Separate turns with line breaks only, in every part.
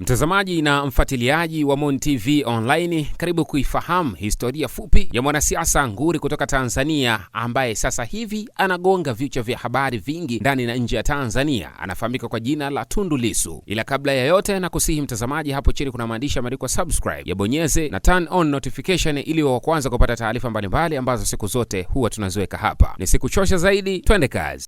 Mtazamaji na mfuatiliaji wa Mon TV Online, karibu kuifahamu historia fupi ya mwanasiasa nguri kutoka Tanzania ambaye sasa hivi anagonga vichwa vya habari vingi ndani na nje ya Tanzania. Anafahamika kwa jina la Tundu Lissu. Ila kabla ya yote, na kusihi mtazamaji, hapo chini kuna maandishi yameandikwa subscribe, yabonyeze na turn on notification ili wa kwanza kupata taarifa mbalimbali ambazo siku zote huwa tunaziweka hapa. Nisikuchosha zaidi, twende kazi.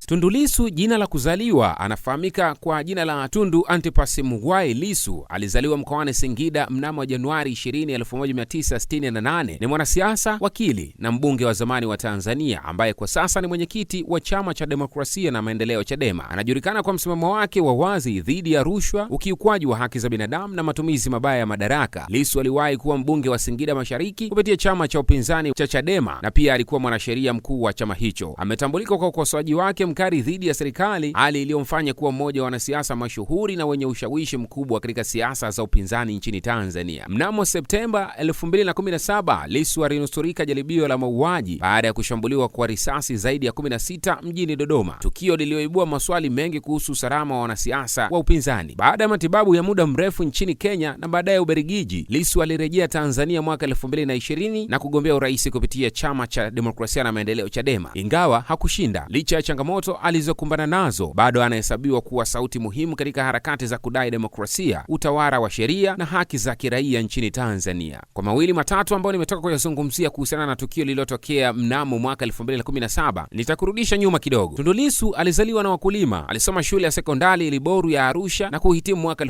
Tundu Lissu, jina la kuzaliwa, anafahamika kwa jina la Tundu Antipas Mugwai Lissu. Alizaliwa mkoani Singida mnamo Januari 20, 1968. Ni mwanasiasa, wakili na mbunge wa zamani wa Tanzania ambaye kwa sasa ni mwenyekiti wa Chama cha Demokrasia na Maendeleo Chadema. Anajulikana kwa msimamo wake wa wazi dhidi ya rushwa, ukiukwaji wa haki za binadamu na matumizi mabaya ya madaraka. Lissu aliwahi kuwa mbunge wa Singida Mashariki kupitia chama cha upinzani cha Chadema na pia alikuwa mwanasheria mkuu wa chama hicho. Ametambulika kwa ukosoaji wake mkali dhidi ya serikali, hali iliyomfanya kuwa mmoja wa wanasiasa mashuhuri na wenye ushawishi mkubwa katika siasa za upinzani nchini Tanzania. Mnamo Septemba 2017, Lissu alinusurika jaribio la mauaji baada ya kushambuliwa kwa risasi zaidi ya 16 mjini Dodoma, tukio lililoibua maswali mengi kuhusu usalama wa wanasiasa wa upinzani. Baada ya matibabu ya muda mrefu nchini Kenya na baadaye Ubelgiji, Lissu alirejea Tanzania mwaka 2020 na kugombea urais kupitia Chama cha Demokrasia na Maendeleo Chadema. Ingawa hakushinda, licha ya changamoto alizokumbana nazo, bado anahesabiwa kuwa sauti muhimu katika harakati za kudai demokrasia, utawala wa sheria na haki za kiraia nchini Tanzania. Kwa mawili matatu ambayo nimetoka kuyazungumzia kuhusiana na tukio lililotokea mnamo mwaka 2017, nitakurudisha nyuma kidogo. Tundu Lissu alizaliwa na wakulima. Alisoma shule ya sekondari Iliboru ya Arusha na kuhitimu mwaka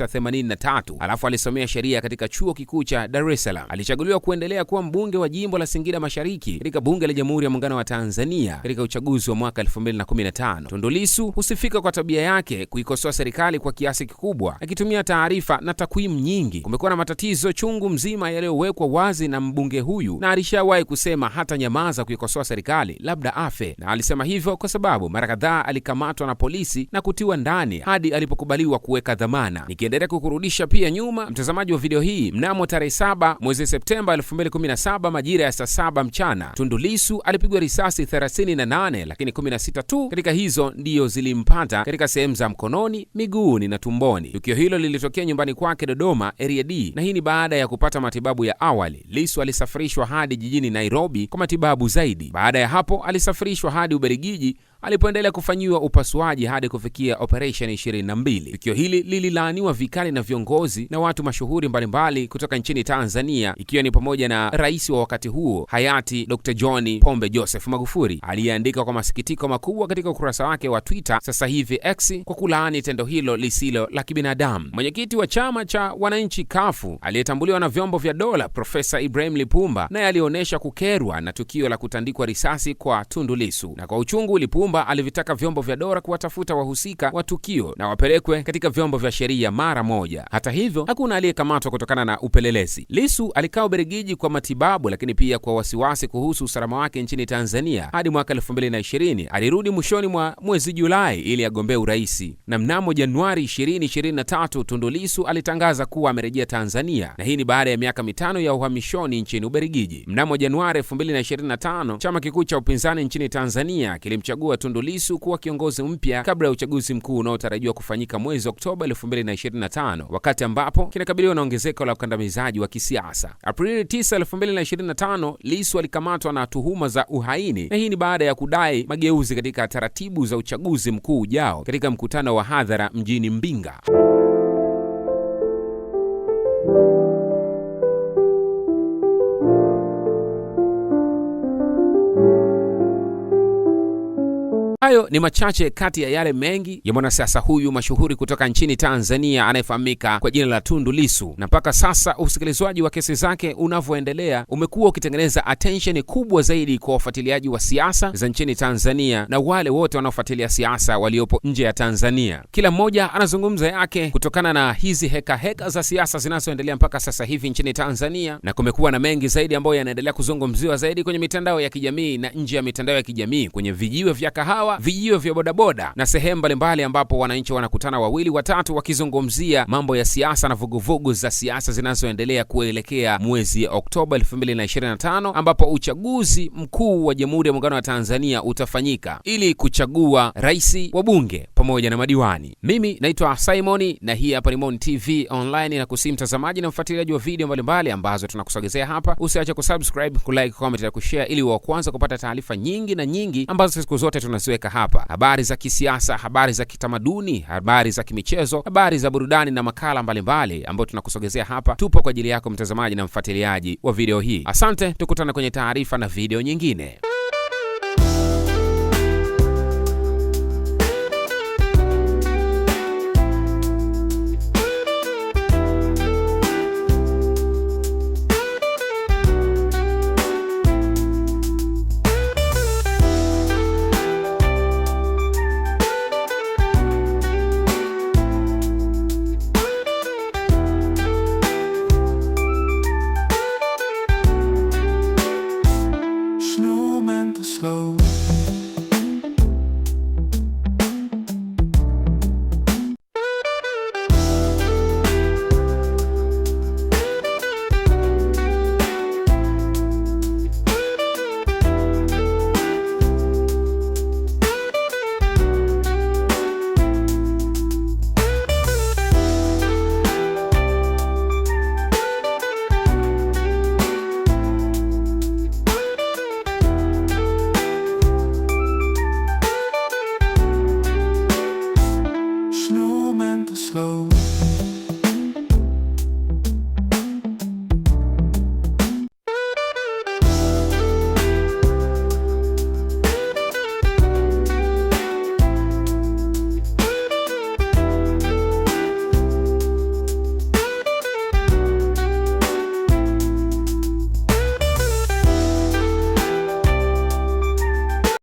1983. Alafu alisomea sheria katika chuo kikuu cha Dar es Salaam. Alichaguliwa kuendelea kuwa mbunge wa jimbo la Singida Mashariki katika bunge la Jamhuri ya Muungano wa Tanzania katika uchaguzi wa mwaka 2015. Tundu Lissu husifika kwa tabia yake kuikosoa serikali kwa kiasi kikubwa, akitumia taarifa na takwimu nyingi. Kumekuwa na matatizo chungu mzima yaliyowekwa wazi na mbunge huyu, na alishawahi kusema hata nyamaza kuikosoa serikali labda afe, na alisema hivyo kwa sababu mara kadhaa alikamatwa na polisi na kutiwa ndani hadi alipokubaliwa kuweka dhamana. Nikiendelea kukurudisha pia nyuma, mtazamaji wa video hii, mnamo tarehe 7 mwezi Septemba 2017 majira ya saa 7 mchana, Tundu Lissu alipigwa risasi 38, lakini 16 tu katika hizo ndiyo zilimpata katika sehemu za mkononi, miguuni na tumboni. Tukio hilo lilitokea nyumbani kwake Dodoma, Area D, na hii ni baada ya kupata matibabu ya awali. Lissu alisafirishwa hadi jijini Nairobi kwa matibabu zaidi. Baada ya hapo alisafirishwa hadi Ubelgiji alipoendelea kufanyiwa upasuaji hadi kufikia operation 22. Tukio hili lililaaniwa vikali na viongozi na watu mashuhuri mbalimbali kutoka nchini Tanzania, ikiwa ni pamoja na rais wa wakati huo hayati Dr. John Pombe Joseph Magufuli, aliyeandika kwa masikitiko makubwa katika ukurasa wake wa Twitter, sasa hivi X, kwa kulaani tendo hilo lisilo la kibinadamu. Mwenyekiti wa chama cha wananchi kafu aliyetambuliwa na vyombo vya dola, Profesa Ibrahim Lipumba, naye alionyesha kukerwa na tukio la kutandikwa risasi kwa Tundu Lissu, na kwa uchungu Lipumba alivitaka vyombo vya dola kuwatafuta wahusika wa tukio na wapelekwe katika vyombo vya sheria mara moja. Hata hivyo, hakuna aliyekamatwa kutokana na upelelezi. Lissu alikaa Ubelgiji kwa matibabu, lakini pia kwa wasiwasi kuhusu usalama wake nchini Tanzania hadi mwaka 2020. Alirudi mwishoni mwa mwezi Julai ili agombee urais, na mnamo Januari 2023 Tundu Lissu alitangaza kuwa amerejea Tanzania, na hii ni baada ya miaka 5 ya uhamishoni nchini Ubelgiji. Mnamo Januari 2025 chama kikuu cha upinzani nchini Tanzania kilimchagua Tundu Lissu kuwa kiongozi mpya kabla ya uchaguzi mkuu unaotarajiwa kufanyika mwezi Oktoba 2025, wakati ambapo kinakabiliwa na ongezeko la ukandamizaji wa kisiasa. Aprili 9, 2025 Lissu alikamatwa na tuhuma za uhaini, na hii ni baada ya kudai mageuzi katika taratibu za uchaguzi mkuu ujao katika mkutano wa hadhara mjini Mbinga. Hayo ni machache kati ya yale mengi ya mwanasiasa huyu mashuhuri kutoka nchini Tanzania anayefahamika kwa jina la Tundu Lissu. Na mpaka sasa usikilizwaji wa kesi zake unavyoendelea umekuwa ukitengeneza attention kubwa zaidi kwa wafuatiliaji wa siasa za nchini Tanzania na wale wote wanaofuatilia siasa waliopo nje ya Tanzania. Kila mmoja anazungumza yake kutokana na hizi heka za siasa zinazoendelea mpaka sasa hivi nchini Tanzania, na kumekuwa na mengi zaidi ambayo yanaendelea kuzungumziwa zaidi kwenye mitandao ya kijamii na nje ya mitandao ya kijamii, kwenye vijiwe vya kahawa vijio vya bodaboda na sehemu mbalimbali ambapo wananchi wanakutana wawili watatu wakizungumzia mambo ya siasa na vuguvugu za siasa zinazoendelea kuelekea mwezi Oktoba 2025 ambapo uchaguzi mkuu wa Jamhuri ya Muungano wa Tanzania utafanyika ili kuchagua rais, wabunge pamoja na madiwani. Mimi naitwa Simon na hii hapa ni Mon TV Online, na kusihi mtazamaji na mfuatiliaji wa video mbalimbali ambazo tunakusogezea hapa, usiache kusubscribe, kulike, comment na kushare ili wa kwanza kupata taarifa nyingi ambazo siku zote tunaziweka hapa. Habari za kisiasa, habari za kitamaduni, habari za kimichezo, habari za burudani na makala mbalimbali ambayo tunakusogezea hapa. Tupo kwa ajili yako mtazamaji na mfuatiliaji wa video hii. Asante, tukutane kwenye taarifa na video nyingine.